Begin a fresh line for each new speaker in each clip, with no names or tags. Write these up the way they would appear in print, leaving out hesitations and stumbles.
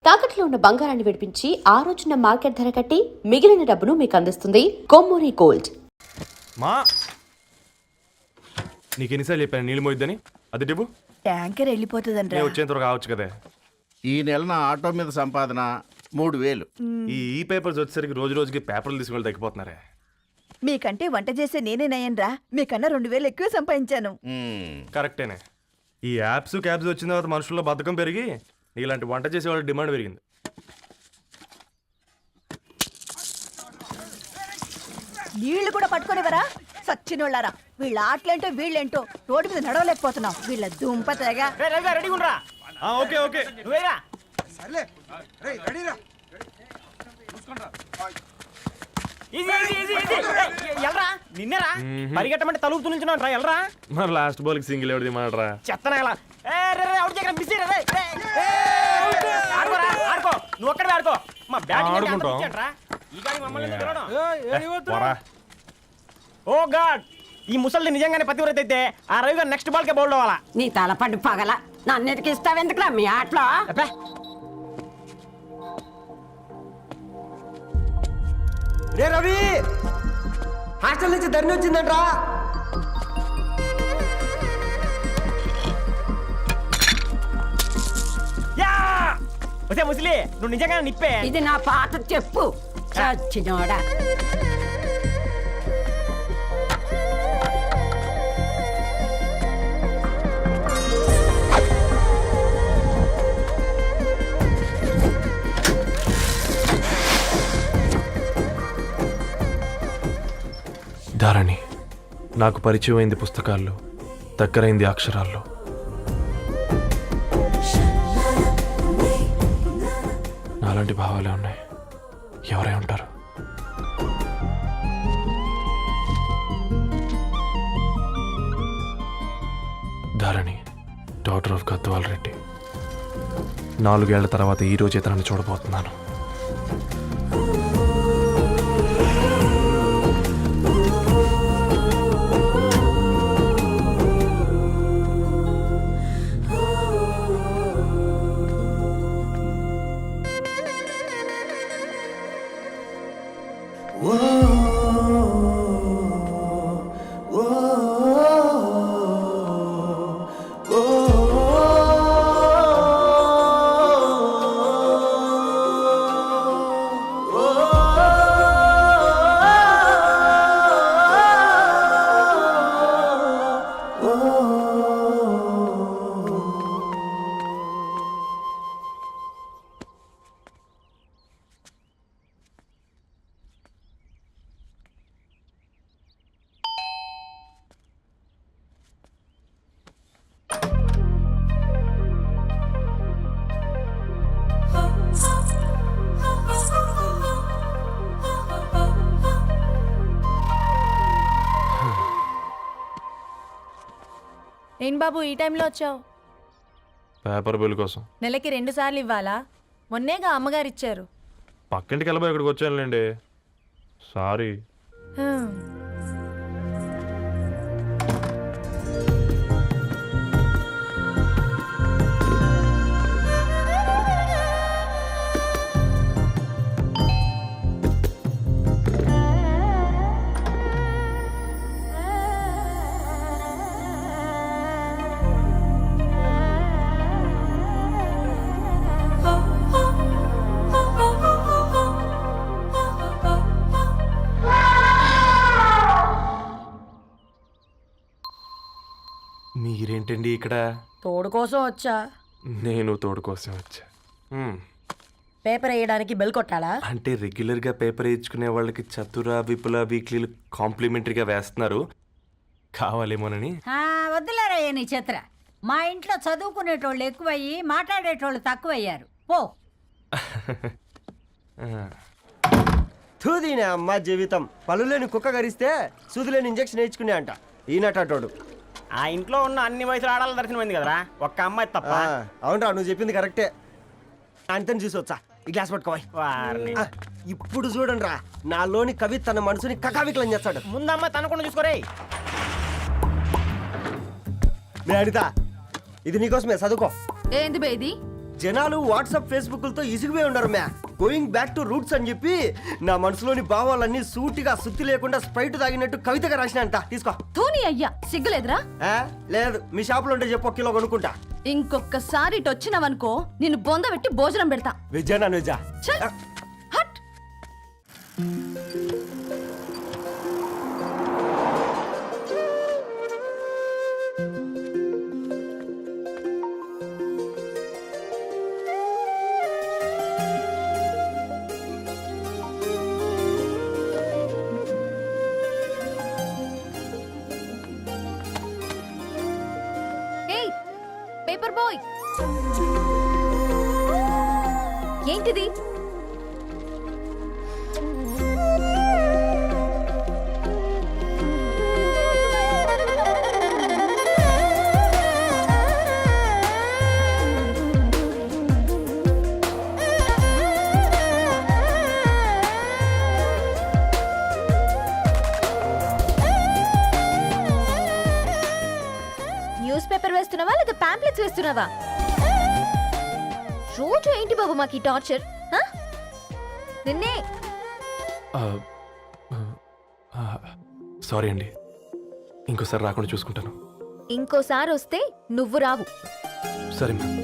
తాకట్లో ఉన్న బంగారాన్ని విడిపించి ఆ రోజున మార్కెట్ ధర కట్టి మిగిలిన డబ్బును మీకు అందిస్తుంది కొమ్మూరి గోల్డ్.
మా నీకెన్నిసార్లు చెప్పాను నీళ్ళు మోయిద్దని? అది డివ్వు
ట్యాంకర్ వెళ్ళిపోతుందంట.
వచ్చేంత కావచ్చు కదా.
ఈ నెల నా ఆటో మీద సంపాదన 3000.
ఈ పేపర్స్ వచ్చేసరికి రోజు రోజుకి పేపర్లు తీసుకుని తగ్గిపోతున్నారే.
మీకంటే వంట చేసే నేనే నయ్యన్రా, మీకన్నా 2000 ఎక్కువ సంపాదించాను.
కరెక్టేనే. ఈ యాప్స్ క్యాబ్స్ వచ్చిన తర్వాత మనుషుల్లో బద్ధకం పెరిగి ఇలాంటి వంట చేసే వాళ్ళ డిమాండ్ పెరిగింది.
నీళ్లు కూడా పట్టుకునేవరా సచ్చినోళ్ళారా. వీళ్ళ ఆటలేంటో వీళ్ళేంటో రోడ్డు మీద నడవలేకపోతున్నాం. వీళ్ళ దుంప తెగ.
ఓకే ఓకే
నిన్నరా పరిగెట్టమంటే తలుపుతూ నిల్చున్నాను రా. ఎల్రా
మరి లాస్ట్ బాల్ కి సింగిల్ ఎవరిది మాట్రా
చెత్తనా ఎలా ఆడుకో నువ్వు ఒక్కడే ఆడుకో. మా బ్యాటింగ్ ఓ గాడ్, ఈ ముసలిది నిజంగానే పతివ్రత అయితే ఆ రవి గారు నెక్స్ట్ బాల్ కే బౌల్డ్ అవ్వాలా.
నీ తలపండు పగల నన్ను ఇస్తావెందుకురా మీ ఆటలో?
రే రవి, హాస్టల్ నుంచి ధరణి వచ్చిందంట్రా. వచ్చే ముసలి, నువ్వు నిజంగా నిప్పే.
ఇది నా పాత చెప్పు చచ్చినోడా.
ధారణి నాకు పరిచయం అయింది పుస్తకాల్లో, దగ్గరైంది అక్షరాల్లో. నాలాంటి భావాలే ఉన్నాయి. ఎవరై ఉంటారు? Dharani daughter of Gadwal Reddy. 4 ఏళ్ల తర్వాత ఈ రోజు ఇతరాన్ని చూడబోతున్నాను.
ఏం బాబు ఈ టైంలో వచ్చావు?
పేపర్ బిల్ కోసం.
నెలకి 2 సార్లు ఇవ్వాలా? మొన్నేగా అమ్మగారు ఇచ్చారు.
పక్కింటికి వెళ్ళబోయి ఇక్కడికి వచ్చానులేండి, సారీ. మీరేంటండి ఇక్కడ?
తోడు కోసం వచ్చా.
నేను తోడు కోసం వచ్చా.
పేపర్ వేయడానికి బెల్ కొట్టాలా?
అంటే రెగ్యులర్గా పేపర్ వేయించుకునే వాళ్ళకి చతుర విపుల వీక్లీలు కాంప్లిమెంటరీగా వేస్తున్నారు, కావాలేమోనని.
వద్దులేరయ్య నీ చిత్ర. మా ఇంట్లో చదువుకునేటోళ్ళు ఎక్కువయ్యి మాట్లాడేటోళ్ళు తక్కువయ్యారు. పో.
తూదీనే అమ్మ జీవితం. పలులేని కుక్క గరిస్తే సూదులేని ఇంజక్షన్ వేయించుకునే అంట ఈనటోడు. ఆ ఇంట్లో ఉన్న అన్ని వయసులో ఆడాలి దర్శనమైంది కదరా, ఒక్క అమ్మాయి తప్ప. అవునరా, నువ్వు చెప్పింది కరెక్టే. అంతని చూసి వచ్చా, ఈ గ్లాస్ పట్టుకోవాలి. ఇప్పుడు చూడండి రా, నాలోని కవి తన మనసుని కకావికలం చేస్తాడు. ముందమ్మ తనకుండా చూసుకోరే. అనిత, ఇది నీకోసమే, చదువుకో.
ఏంది బేది?
జనాలు వాట్సాప్ ఫేస్బుక్లతో ఇసిగిపోయి ఉండరు మ్యా. గోయింగ్ బ్యాక్ టు రూట్స్ అని చెప్పి నా మనసులోని భావాలన్నీ సూటిగా సుత్తి లేకుండా స్ప్రైట్ తాగినట్టు కవితగా రాసిన అంట. తీసుకో.
ధోని అయ్యా సిగ్గులేదురా?
లేదు, మీ షాప్ లో ఉంటే చెప్పు, 1 కిలో కొనుక్కుంటా.
ఇంకొకసారి ఇటు వచ్చినావనుకో నిన్ను బొంద పెట్టి భోజనం పెడతా.
వెజ్జా నాన్ వెజ్జా?
ఛల్! హట్! ఏయ్ పేపర్ బాయ్, ఏంటిది? న్యూస్ పేపర్ వేస్తున్నావా లేదా పాంప్లెట్స్ వేస్తున్నావా? రోజు ఏంటి బాబు మాకు ఈ టార్చర్? నిన్నే
సారీ అండి, ఇంకోసారి రాకుండా చూసుకుంటాను.
ఇంకోసారి వస్తే నువ్వు రావు.
సరే మ్యామ్.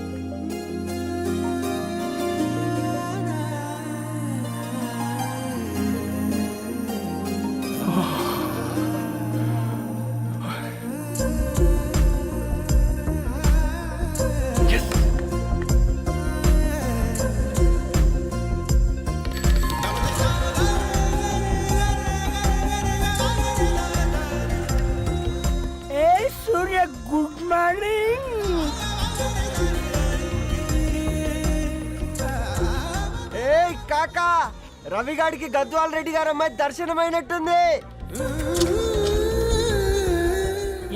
సూర్య గుడ్ మార్నింగ్. ఏ కాకా, రవిగాడికి గద్వాల్ రెడ్డి గారు అమ్మాయి దర్శనమైనట్టుంది.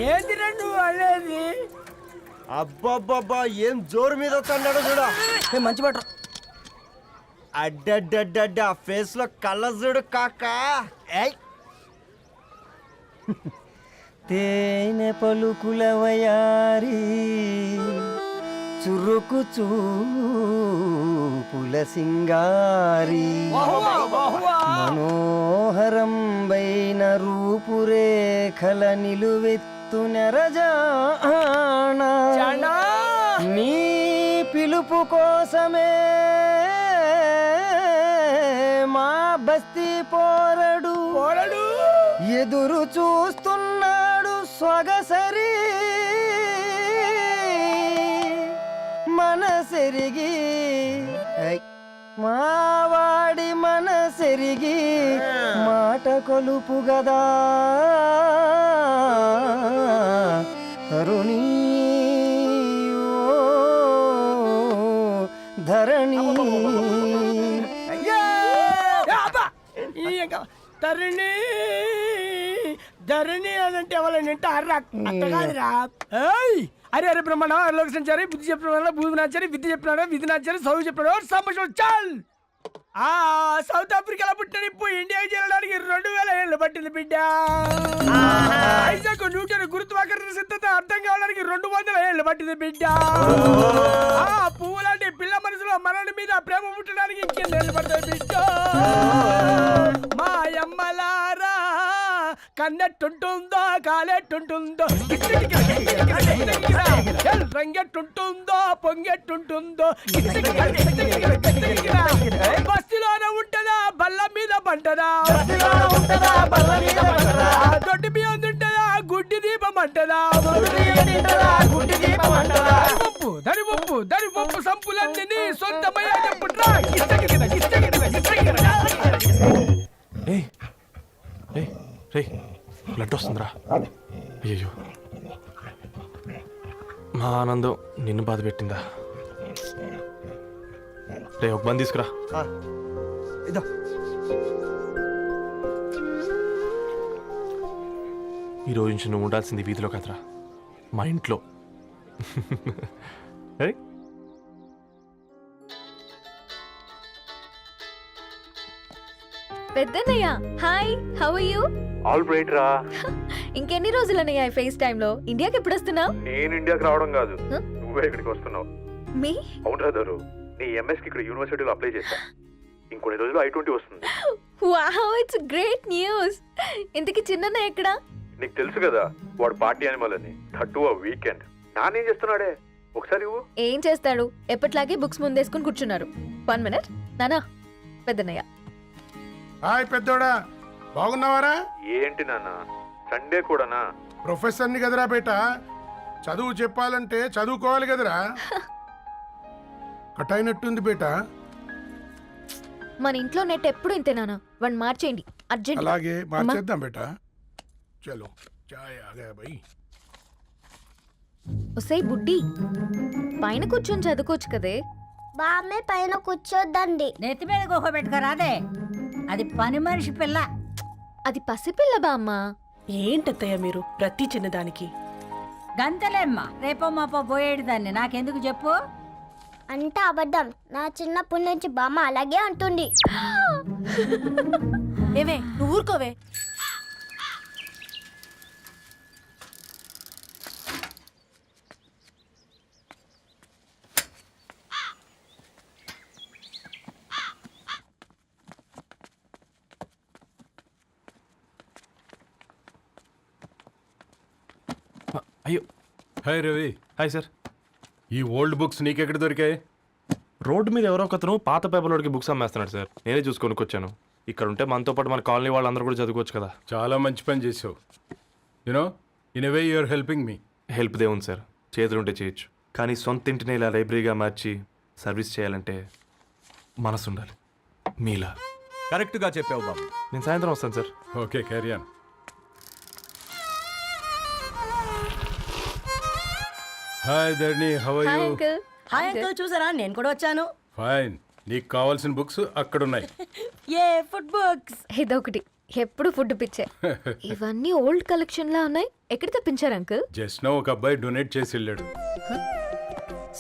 ఏంది నువ్వు అనేది? అబ్బబ్బబ్బా, ఏం జోరు మీద వస్తున్నాడో చూడ. మంచి మాట. అడ్డడ్డడ్డ ఫేస్ లో కళ్ళ చూడు కాకా. ఏయ్, తేనె పలుకుల వయారి చురుకు చూపుల సింగారి మనోహరం బైన రూపురేఖల నిలువెత్తు నెరజానా నీ పిలుపు కోసమే మా బస్తీ పోరడు ఎదురు చూస్తున్నాడు స్వగసరి మనసెరిగి మావాడి మనసెరిగి మాట కొలుపు గదా తరుణీ ఓ ధరణి.
ధరణి ధరణి అదంటే ఎవరైనా అర్రా అట్ట కాదురా. అరే అరే బ్రహ్మణ లోక సంచారి బుద్ధి చెప్పిన భూమి నాచారి విద్య చెప్పినాడు విధి నాచారి చదువు చెప్పినాడు సంభాషణ చాల్. సౌత్ ఆఫ్రికాలో పుట్టిన ఇప్పుడు ఇండియాకి చేరడానికి 2000 ఏళ్ళు పట్టింది బిడ్డ. ఐజాక్ న్యూటన్ గురుత్వాకర్షణ సిద్ధత అర్థం కావడానికి 200 ఏళ్ళు పట్టింది బిడ్డ. పువ్వు లాంటి పిల్ల మనసులో మనని మీద ప్రేమ పుట్టడానికి ఇంకెన్నేళ్ళు పడతాయి బిడ్డ. మా అమ్మలారా కన్నెట్టుంటుందో కాలెట్టుంటుందో రంగెట్టుంటుందో పొంగెట్టుంటుందో బస్తిలోనే ఉంటదా బల్ల మీద పంటదా దొడ్డి బియ్యం తింటదా గుడ్డి దీపం అంటదా దరి పంపు సంపులన్నీ సొంతమయ్యా చెప్పుట్రా.
రే బ్లడ్ వస్తుందిరా. అయ్యో, మా ఆనందం నిన్ను బాధ పెట్టిందా? రే ఒక బంద్ తీసుకురా.
ఇదో
ఈ రోజు నుంచి నువ్వు ఉండాల్సింది వీధిలో కదరా, మా ఇంట్లో.
పెద్దన్నయ్య hi, how are you?
All right రా.
ఇంకెన్ని రోజులన్నయ్య ఫేస్ టైమ్ లో? ఇండియాకి ఎప్పుడు వస్తున్నావు?
నేను ఇండియాకి రావడం కాదు, నువ్వే ఇక్కడికి వస్తున్నావు.
మీ
అవునరా దొరు నీ ఎంఎస్కి ఇక్కడ యూనివర్సిటీలో అప్లై చేశా ఇంకొన్ని రోజులు I-20 వస్తుంది.
Wow it's great news. ఇంతకీ చిన్న ఎక్కడా?
నీకు తెలుసు కదా వాడు పార్టీ అనిమల్ అని, థర్టూ ఆ వీకెండ్. నానేం చేస్తున్నాడే ఒకసారి ఇవ్వు.
ఏం చేస్తాడు, ఎప్పట్లాగే బుక్స్ ముందేసుకుని కూర్చున్నారు. 1 మినిట్. నానా పెద్దనయ్య.
హాయ్ పెద్దోడా, బాగున్నావారా?
ఏంటి నాన్న సండే కూడానా?
ప్రొఫెసర్ని కదరా బేట, చదువు చెప్పాలంటే చదువుకోవాలి కదరా. కట్ అయినట్టుంది బేట.
మన ఇంట్లో నెట్ ఎప్పుడు ఇంతే నానా. 1 మార్చేయండి అర్జెంట్.
అలాగే మార్చేద్దాం బేట. చలో చాయ్ ఆగా భయ్.
ఒసేయ్ బుడ్డి, పైన కూర్చొని చదువుకోవచ్చు కదే.
బామ్మే పైన కూర్చోద్దండి.
నెత్తి మీద గుహ పెట్టుకోరాదే, అది పని మనిషి పిల్ల.
అది పసిపిల్ల బామ్మ.
ఏంటత్తయ్య మీరు ప్రతి చిన్నదానికి?
గంతలేమ్మా, రేపో మాపో పోయేడు దాన్ని నాకెందుకు చెప్పు.
అంటే అబద్ధం. నా చిన్నప్పటి నుంచి బామ్మ అలాగే అంటుంది.
ఏవే నువ్వు ఊరుకోవే.
అయ్యో
హాయ్ రవి.
Hi sir.
ఈ ఓల్డ్ బుక్స్ నీకెక్కడ దొరికాయి?
రోడ్డు మీద ఎవరో ఒకతను పాత పేపర్లోకి బుక్స్ అమ్మేస్తున్నాడు సార్. నేనే చూసుకొని వచ్చాను. ఇక్కడ ఉంటే మనతో పాటు మన కాలనీ వాళ్ళందరూ కూడా చదువుకోవచ్చు కదా.
చాలా మంచి పని చేసావు. You know in a way you are helping me.
Help దే ఉంది సార్, చేతులుంటే చేయొచ్చు. కానీ సొంత ఇంటిని ఇలా లైబ్రరీగా మార్చి సర్వీస్ చేయాలంటే మనసు ఉండాలి మీలా.
కరెక్ట్గా చెప్పావు బాబు.
నేను సాయంత్రం వస్తాను sir.
Okay carry on. Hi Dharni, how are
hi
you?
Uncle.
Hi uncle, చూసారా నేను కూడా వచ్చాను.
ఫైన్. నీకు కావాల్సిన బుక్స్ అక్కడ ఉన్నాయి.
ఏ ఫుడ్ బుక్స్?
ఇదొకటి, ఎప్పుడు ఫుడ్ పిచ్చే. ఇవన్నీ ఓల్డ్ కలెక్షన్ లా ఉన్నాయి. ఎక్కడ తెప్పించారు అంకుల్?
జస్ట్ నో ఒక అబ్బాయి డొనేట్ చేసి వెళ్ళాడు.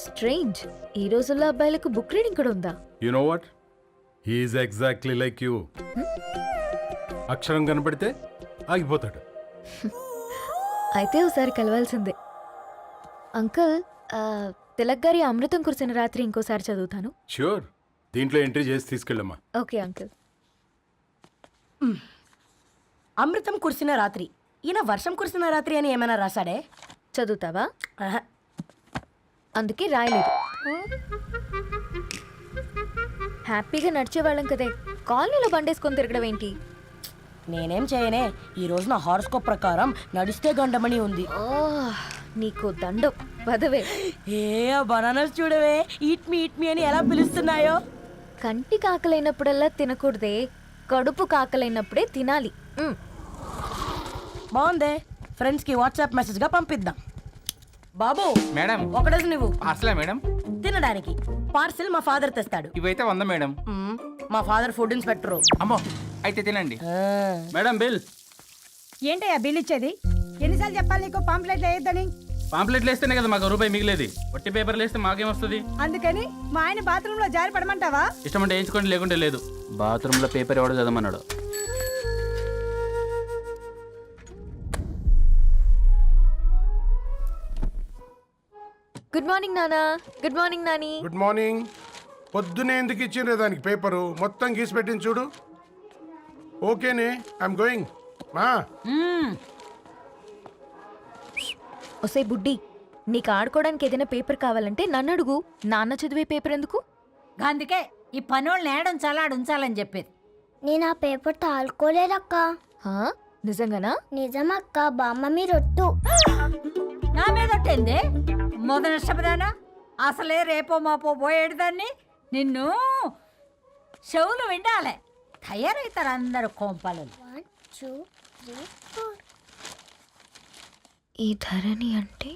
స్ట్రేంజ్, ఈ రోజుల్లో అబ్బాయిలకు బుక్ రీడింగ్ కూడా ఉందా?
You know what, he's exactly like you. అక్షరం కనపడితే ఆగిపోతాడు.
అయితే ఒకసారి కలవాల్సిందే. అంకుల్, తిలక్ గారి అమృతం కురిసిన రాత్రి ఇంకోసారి చదువుతాను.
ష్యూర్, దీంట్లో ఎంట్రీ చేసి తీసుకెళ్ళమ్మా.
Okay uncle.
అమృతం కురిసిన రాత్రి. ఈయన వర్షం కురిసిన రాత్రి అని ఏమైనా రాశాడే?
చదువుతావా?
ఆహా.
అందుకే రాయలేదు. హ్యాపీగా నడిచేవాళ్ళం కదే, కాలనీలో బండేసుకొని తిరగడం ఏంటి?
నేనేం చేయనే, ఈ రోజు నా హారోస్కోప్ ప్రకారం నడిస్తే గండమణి ఉంది.
ఓ, నీకు దండం పదవే.
ఏ బనానాస్ చూడవే, ఈట్ మీ అని ఎలా పిలుస్తున్నాయో.
కంటి కాకలైనప్పుడల్లా తినకూడదే, కడుపు కాకలైనప్పుడే తినాలి.
బాగుందే, ఫ్రెండ్స్ కి వాట్సాప్ మెసేజ్ గా పంపిద్దాం. బాబు
మేడం,
ఒకటేసి నువ్వు
పార్సలా మేడం?
తినడానికి పార్సిల్ మా ఫాదర్ తెస్తాడు.
ఇవైతే 100 మేడం.
మా ఫాదర్ ఫుడ్ ఇన్స్పెక్టర్.
అమ్మో, అయితే తినండి మేడం. బిల్
ఏంటయ్యా బిల్ ఇచ్చేది? ఎన్నిసార్లు చెప్పాలి నీకు పాంప్లెట్ వేయొద్దని?
పాంప్లెట్లు వేస్తేనే కదా మాకు రూపాయి మిగిలేది. వట్టి పేపర్లు వేస్తే మాకేమొస్తుంది?
అందుకని మా ఆయన బాత్రూమ్ లో జారి పడమంటావా?
ఇష్టం అంటే వేయించుకోండి, లేకుంటే లేదు. బాత్రూంలో పేపర్ ఎవడో చదవమన్నాడు.
గుడ్ మార్నింగ్ నానా. Good morning Nani.
Good morning. పొద్దునే ఎందుకు ఇచ్చిండ్రే దానికి పేపరు? మొత్తం గీసి పెట్టింది చూడు. ఓకేనే, ఐఎమ్ గోయింగ్. మా
ఒసే బుడ్డి, నీకు ఆడుకోవడానికి ఏదైనా పేపర్ కావాలంటే నన్ను అడుగు. నాన్న చదివే పేపర్ ఎందుకు?
అందుకే ఈ పనోళ్ళని ఏడుంచాలా ఉంచాలని చెప్పేది.
నేను ఆ పేపర్ తాలుకోలేదక్క.
హా, నిజంగానా?
నిజమక్క, బామ్మ మీరొట్టు.
నా మీద ఒట్టేంది మొదటి నష్టపదానా? అసలే రేపో మాపో పోయేడు దాన్ని. నిన్ను చెవులు విండాలే, తయారవుతారు అందరు కోంపాలు.
1 2 3 4.
ఈ ధరణి అంటే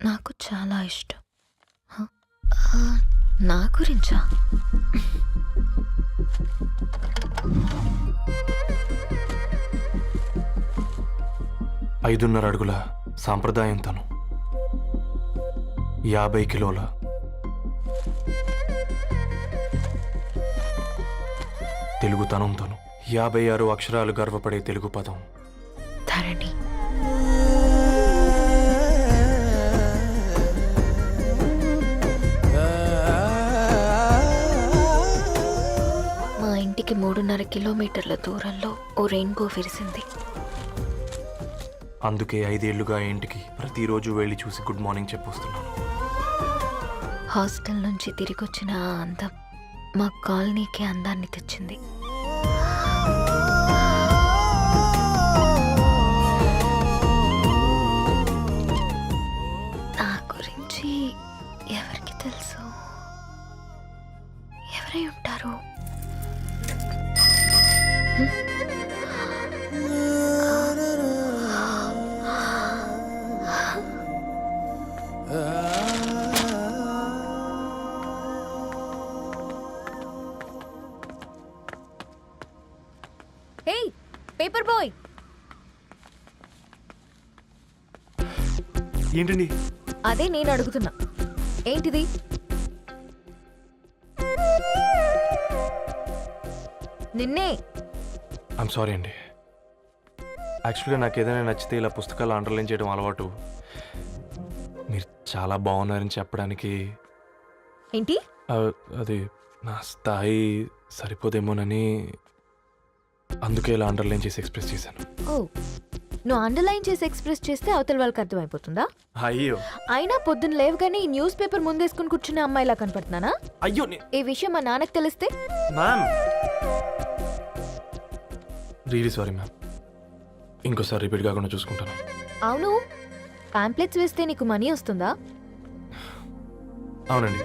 నాకు చాలా ఇష్టం. నా గురించా?
ఐదున్నర అడుగుల సాంప్రదాయం తను, 50 కిలోల తెలుగుతనం తను, 56 అక్షరాలు గర్వపడే తెలుగు పదం
ధరణి. ఇంటికి 3.5 కిలోమీటర్ల దూరంలో ఓ రెయిన్బో విరిసింది.
అందుకే 5 ఏళ్లుగా ఇంటికి ప్రతిరోజు వెళ్ళి చూసి గుడ్ మార్నింగ్ చెప్పొస్తున్నాను.
హాస్టల్ నుంచి తిరిగొచ్చిన ఆ అందం మా కాలనీకి అందాన్ని తెచ్చింది. నా గురించి ఎవరికి తెలుసు? ఎవరై ఉంటారు? హే పేపర్ బాయ్,
ఏంటండి?
అదే నేను అడుగుతున్నా, ఏంటిది? నిన్నే.
ఐమ్ సారీ అండి. యాక్చువల్గా నాకు ఏదైనా నచ్చితే ఇలా పుస్తకాలు అండర్లైన్ చేయడం అలవాటు. మీరు చాలా బాగున్నారని చెప్పడానికి
ఏంటి?
అది నా స్థాయి సరిపోదేమోనని అందుకే ఇలా అండర్లైన్ చేసి ఎక్స్ప్రెస్ చేశాను.
ఓ, నువ్వు అండర్లైన్ చేసి ఎక్స్ప్రెస్ చేస్తే అవతల వాళ్ళకి అర్థమైపోతుందా?
అయ్యో
అయినా పొద్దున్న లేవగానే ఈ న్యూస్ పేపర్ ముందేసుకుని కూర్చునే అమ్మాయిలా కనపడుతున్నానా?
అయ్యో
ఈ విషయం మా నాన్నకు తెలిస్తే?
Ma'am really sorry ma'am. ఇంకోసారి రిపీట్ కాకుండా చూసుకుంటాను.
అవును, పాంప్లెట్స్ వేస్తే నీకు మనీ వస్తుందా?
అవునండి.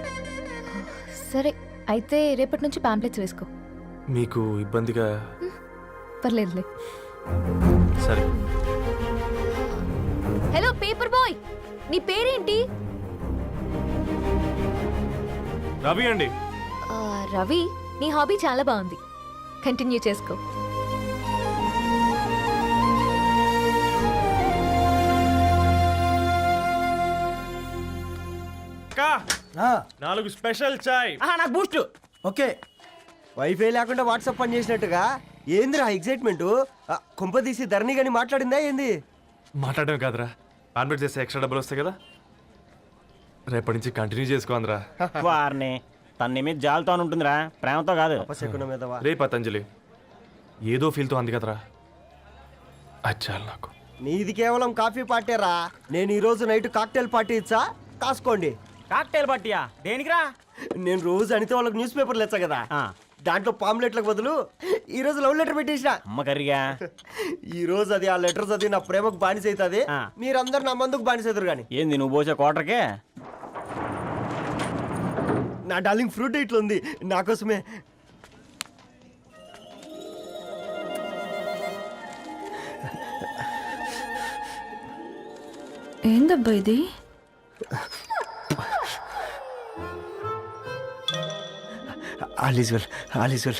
సరే అయితే రేపటి నుంచి పాంప్లెట్స్ వేసుకో.
మీకు ఇబ్బందిగా?
పర్లేదులే.
సరే.
హలో పేపర్ బాయ్, నీ పేరేంటి?
రవి అండి.
రవి, నీ హాబీ చాలా బాగుంది, కంటిన్యూ చేసుకో.
ఆ,
4 స్పెషల్ చాయ్.
నాకు బూస్ట్.
ఓకే.
వైఫై లేకుండా వాట్సాప్ పని చేసినట్టుగా ఏందిరా ఎగ్జైట్మెంట్? కుంప తీసి ధరణి గాని మాట్లాడిందా ఏంది?
మాట్లాడడం కాదురా, కాన్వర్ట్ చేస్తే ఎక్స్ట్రా డబ్బులు వస్తాయి కదా, రేపటి నుంచి కంటిన్యూ చేసుకోందిరా.
వారిని తన మీద జాలతో ఉంటుందిరా, ప్రేమతో కాదు.
రే పతంజలి, ఏదో ఫీల్తో అంది కదరా, అది చాలు నాకు.
నీది కేవలం కాఫీ పార్టీరా. నేను ఈ రోజు నైట్ కాక్టైల్ పార్టీ ఇచ్చా, కాసుకోండి. కాక్టైల్ పార్టీయా? దేనికిరా? నేను రోజు అనితే వాళ్ళకి న్యూస్ పేపర్లు ఇచ్చా కదా, దాంట్లో పాంప్లెట్లకు బదులు ఈ రోజు లవ్ లెటర్ పెట్టేసిన. అమ్మకరిగా ఈ రోజు అది ఆ లెటర్ చదివి నా ప్రేమకు బానిస అవుతుంది. మీరందరు నా మందుకు బానిస అవుతారు. కానీ ఏంది నువ్వు పోసే కోటర్కే? నా డార్లింగ్ ఫ్రూట్ ఇట్లా ఉంది నా కోసమే.
ఏందబ్బా ఇది?
All is well, all is well.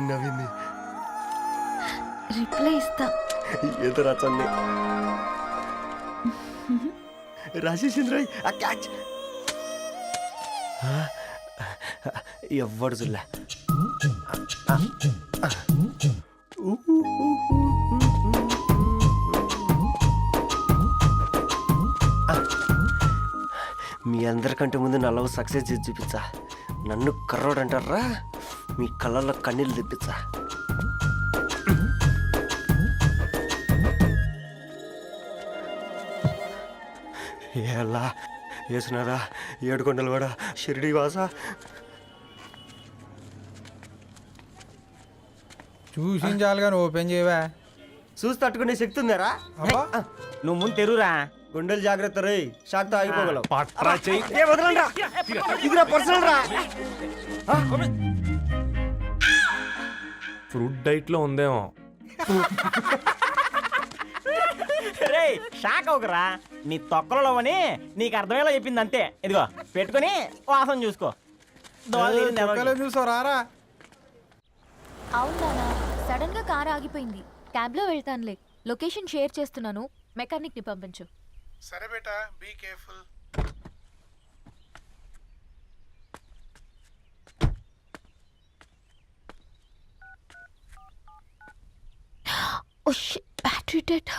నవ్వింది.
రిప్లై ఇస్తా.
ఏదో రాచండి రాజేసింద్ర ఆ క్యాచ్ ఎవ్వడు జుల్లా. మీ అందరికంటే ముందు నా లవ్ సక్సెస్ చేసి చూపించా. నన్ను కర్రోడు అంటారా, మీ కళ్ళల్లో కన్నీళ్ళు తెప్పించా. ఎలా వేసినారా ఏడుకొండలు కూడా షిరిడి వాస.
చూసించాలుగా ఓపెన్ చేయవా?
చూసి తట్టుకునే శక్తి ఉందారా? నువ్వు ముందు తెరురా, గుండెలు జాగ్రత్త రే, షాక్ తో ఆగిపోగలవు. ఇదిరా పర్సనల్ రా.
ఫ్రూట్ డైట్ లో ఉందేమో.
రే షాక్ అవకరా, నీ తొక్కలలో అని నీకు అర్థమయ్యేలా చెప్పింది అంతే. ఇదిగో పెట్టుకుని వాసన చూసుకో.
చూసారా?
అవునా, సడన్ గా కార్ ఆగిపోయింది. క్యాబ్ లో వెళ్తానులే. లొకేషన్ షేర్ చేస్తున్నాను, మెకానిక్ ని పంపించు.
సరే బేటా, be careful.
Oh shit, battery dead.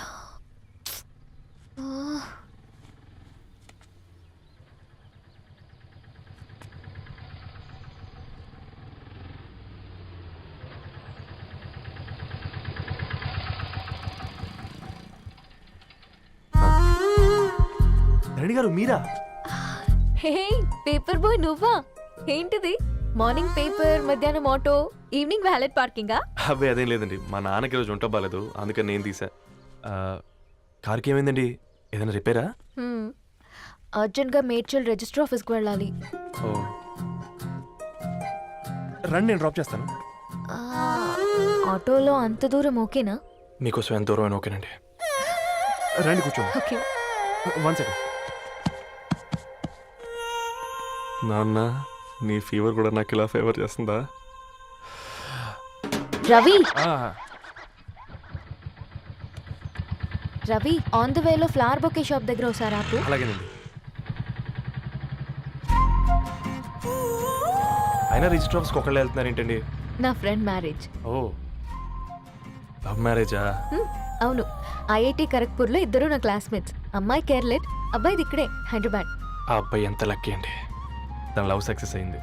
Reddy గారు మీరా?
హే పేపర్ బాయ్ నువ్వా? ఏంటిది మార్నింగ్ పేపర్, మధ్యాహ్నం ఆటో, ఈవినింగ్ వ్యాలెట్ పార్కింగా?
అబ్బే అదేం లేదండి, మా నాన్నకి రోజు ఉంట బాగాలేదు, అందుకని నేను తీసా. కార్కి ఏమైందండి? ఏదైనా రిపేరా?
అర్జెంట్గా మేడ్చల్ రిజిస్టర్ ఆఫీస్కి వెళ్ళాలి.
ఓ రండి, నేను డ్రాప్ చేస్తాను.
ఆటోలో అంత దూరం ఓకేనా?
మీకోసం ఎంత దూరం అయినా ఓకేనండి. రండి కూర్చోండి.
ఓకే.
1 సెకండ్. నాన్న, నీ ఫీవర్ కూడా నాకు ఇలా ఫేవర్ చేస్తుందా?
రవి
ఆ,
రవి ఆన్ ద వేలో ఫ్లవర్ బొకే షాప్ దగ్గర ఒకసారి ఆపు.
అలాగేనండి. అయినా రిజిస్టర్ ఆఫీస్కి ఒకళ్ళు వెళ్తున్నారు ఏంటండి?
నా ఫ్రెండ్ మ్యారేజ్.
ఓ, లవ్ మ్యారేజా?
అవును, ఐఐటి ఖరగ్పూర్లో ఇద్దరు నా క్లాస్మేట్స్. అమ్మాయి కేర్లెట్, అబ్బాయిది ఇక్కడే హైదరాబాద్.
ఆ అబ్బాయి ఎంత లక్కీ అండి, తన లవ్ సక్సెస్ అయింది.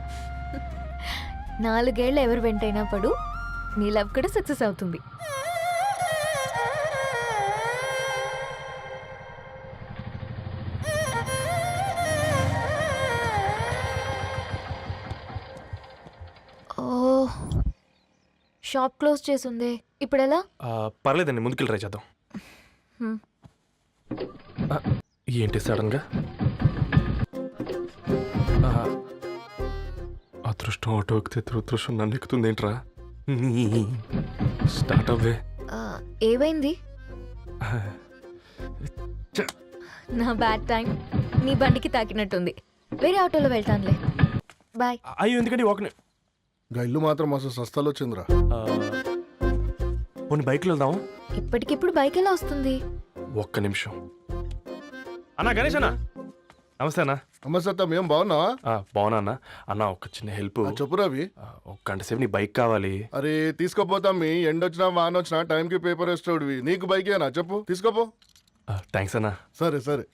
4 ఏళ్ళు ఎవరు వెంటైనా పడు, నీ లవ్ కూడా సక్సెస్ అవుతుంది. ఓ, షాప్ క్లోజ్ చేసిందే, ఇప్పుడు ఎలా?
పర్లేదండి, ముందుకెళ్ళి ట్రై చేద్దాం.
హ్మ్.
ఆ, ఏంటి సడన్గా? అదృష్టం ఆటో ఎక్కితే దురదృష్టం నన్ను ఎక్కుతుంది ఏంట్రా? స్టార్ట్ అవ్వే.
ఏమైంది? నా బ్యాడ్ టైం నీ బండికి తాకినట్టుంది. వేరే ఆటోలో వెళ్తానులే, బాయ్.
అయ్యో ఎందుకండి ఒక
ఇల్లు మాత్రం మస్తు సస్తాలు వచ్చిందిరా.
కొన్ని బైక్లో వెళ్దాం.
ఇప్పటికిప్పుడు బైక్ ఎలా వస్తుంది?
ఒక్క నిమిషం. అన్నా గణేష్ అన్న, నమస్తే అన్న.
అమ్మసత్తం ఏం బాగున్నావా?
బాగున్నా అన్న. అన్న ఒక చిన్న హెల్ప్.
చెప్పు రవి.
ఒక గంట సేపు నీ బైక్ కావాలి.
అరే తీసుకోపోతాం, మీ ఎండొచ్చినా వాన వచ్చినా టైంకి పేపర్ వేస్తాడువి. నీకు బైక్ ఏనా చెప్పు, తీసుకోపో.
థ్యాంక్స్ అన్న.
సరే సరే.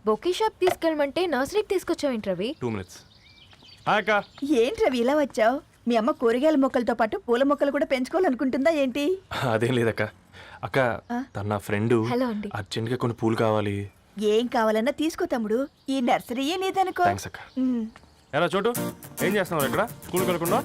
బొకే షాప్ తీసుకెళ్ళమంటే నర్సరీకి తీసుకొచ్చావేంటి రవి?
2 minutes. హాయ్ అక్క.
ఏంటి రవి ఇలా వచ్చావు? మీ అమ్మ కూరగాయల మొక్కలతో పాటు పూల మొక్కలు కూడా పెంచుకోవాలనుకుంటుందా ఏంటి?
అదేం లేదక్క. అక్క, తన నా ఫ్రెండ్
హలో అండి.
అర్జెంట్గా కొన్ని పూలు కావాలి.
ఏం కావాలన్నా తీసుకో తమ్ముడు, ఈ నర్సరీయే నీదనుకో.
థ్యాంక్స్ అక్క. ఎలా చోటు, ఏం చేస్తున్నావు ఇక్కడ స్కూల్కి వెళ్ళకుండా?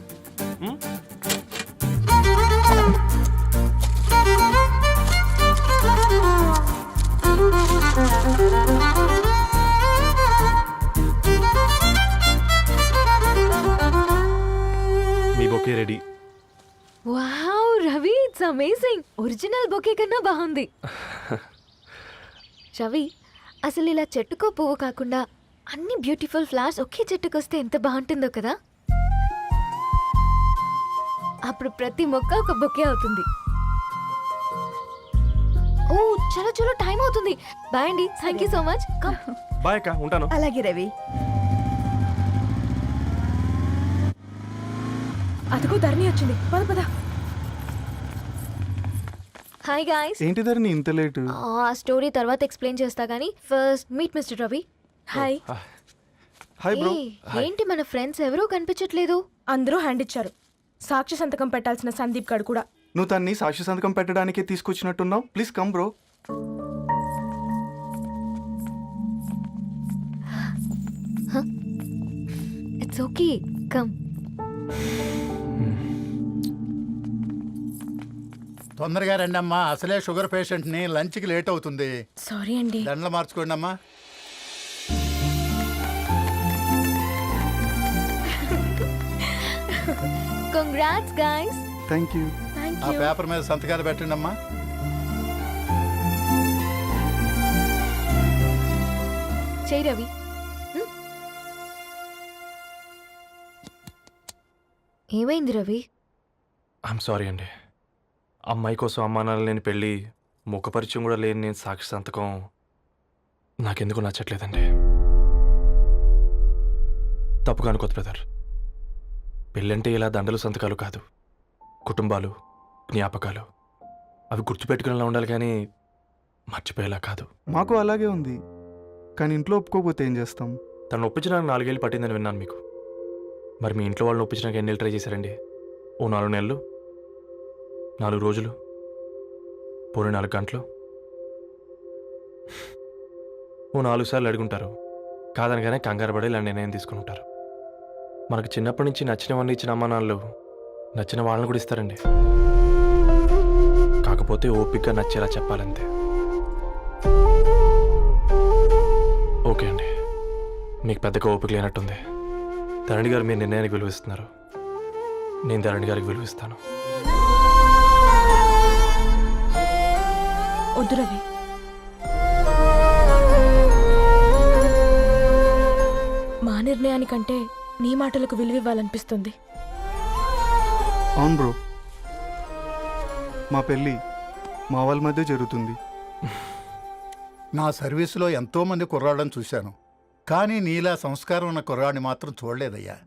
మీ bouquet ready.
Wow Ravi, it's amazing. Original bouquet కన్నా బాగుంది. రవి, అసలు ఇలా చెట్టుకో పువ్వు కాకుండా అన్ని బ్యూటిఫుల్ ఫ్లవర్స్ ఒకే చెట్టుకు వస్తే ఎంత బాగుంటుందో కదా. అప్పుడు ప్రతి మొక్క ఒక బొకే అవుతుంది. ఓ చలో చలో, టైం అవుతుంది. బాయ్ అండి, thank you so much.
Bye అక్క, ఉంటాను.
అలాగే రవి.
అదిగో ధరణి వచ్చింది, పద పద. Hi guys.
ఏంటి ధరణి ఇంత లేటు?
ఆ స్టోరీ తర్వాత ఎక్స్ప్లెయిన్ చేస్తా గానీ first meet mister Ravi. Hi.
Hi bro.
ఏంటి మన ఫ్రెండ్స్ ఎవరూ కనిపించట్లేదు?
అందరూ హ్యాండ్ ఇచ్చారు. సాక్షి సంతకం పెట్టాల్సిన సందీప్ గడు కూడా.
నువ్వు తన్ని సాక్షి సంతకం పెట్టడానికే తీసుకొచ్చినట్టున్నావు. Please come bro.
It's okay, come.
తొందరగా రండి అమ్మా, అసలే షుగర్ పేషెంట్ ని, లంచ్కి లేట్ అవుతుంది.
సారీ అండి.
దండలు మార్చుకోండి అమ్మా.
Congrats guys.
Thank you.
Thank
ఆ
యూ.
పేపర్ మీద సంతకాలు పెట్టండి అమ్మా.
చేయి రవి. ఏమైంది రవి?
ఐఎమ్ సారీ అండి. అమ్మాయి కోసం అమ్మానాలు లేని పెళ్ళి, ముఖపరిచయం కూడా లేని నేను సాక్షి సంతకం నాకెందుకు నచ్చట్లేదండి. తప్పుగా అనుకోదు బ్రదర్. పెళ్ళంటే ఇలా దండలు సంతకాలు కాదు, కుటుంబాలు, జ్ఞాపకాలు. అవి గుర్తుపెట్టుకునేలా ఉండాలి కానీ మర్చిపోయేలా కాదు.
మాకు అలాగే ఉంది, కానీ ఇంట్లో ఒప్పుకోకపోతే ఏం చేస్తాం?
తను ఒప్పించడానికి 4 ఏళ్ళు పట్టిందని విన్నాను మీకు. మరి మీ ఇంట్లో వాళ్ళని ఒప్పించడానికి ఎన్ని ఏళ్ళు ట్రై చేశారండి? ఓ 4 నెలలు, 4 రోజులు, పోనీ 4 గంటలు, ఓ 4 సార్లు అడుగుంటారు. కాదనగానే కంగారు పడి ఇలా నిర్ణయం తీసుకుని ఉంటారు. మనకు చిన్నప్పటి నుంచి నచ్చినవన్నీ ఇచ్చిన అమ్మానాళ్ళు నచ్చిన వాళ్ళని కూడా ఇస్తారండి. కాకపోతే ఓపికగా నచ్చేలా చెప్పాలంతే. ఓకే అండి, మీకు పెద్దగా ఓపిక లేనట్టుంది. ధరణి గారు మీ నిర్ణయానికి విలువిస్తున్నారు, నేను ధరణి గారికి విలువిస్తాను.
వద్దు రవి. మా నిర్ణయానికంటే నీ మాటలకు విలువివ్వాలనిపిస్తుంది.
అవును బ్రో, మా పెళ్ళి మా వాళ్ళ మధ్య జరుగుతుంది.
నా సర్వీసులో ఎంతోమంది కుర్రాళ్ళని చూశాను, కానీ నీలా సంస్కారం ఉన్న కుర్రాడిని మాత్రం చూడలేదయ్యా.